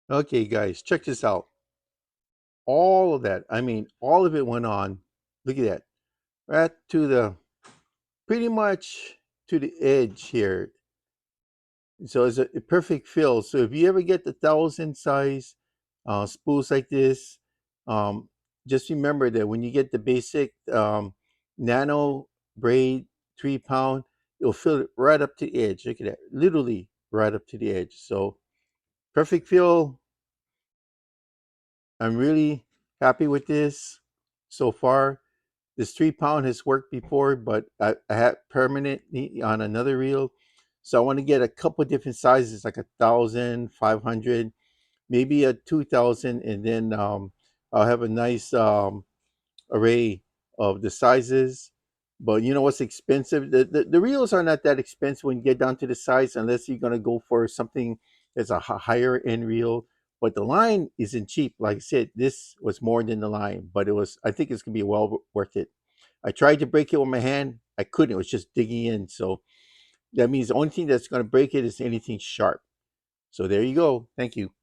Okay, guys, check this out. All of that, I mean, all of it went on. Look at that. Right to the pretty much to the edge here. So it's a perfect fill. So if you ever get the 1,000 size spools like this, um, just remember that when you get the basic nano braid 3 pound, it'll fill it right up to the edge. Look at that, literally right up to the edge. So perfect fill. I'm really happy with this so far. This 3 pound has worked before, but I had permanently on another reel. So I want to get a couple different sizes, like 1,000, 500, maybe a 2,000, and then I'll have a nice array of the sizes. But you know what's expensive? The reels are not that expensive when you get down to the size, unless you're gonna go for something that's a higher end reel. But the line isn't cheap. Like I said, this was more than the line, but it was. I think it's gonna be well worth it. I tried to break it with my hand. I couldn't. It was just digging in. So that means the only thing that's gonna break it is anything sharp. So there you go. Thank you.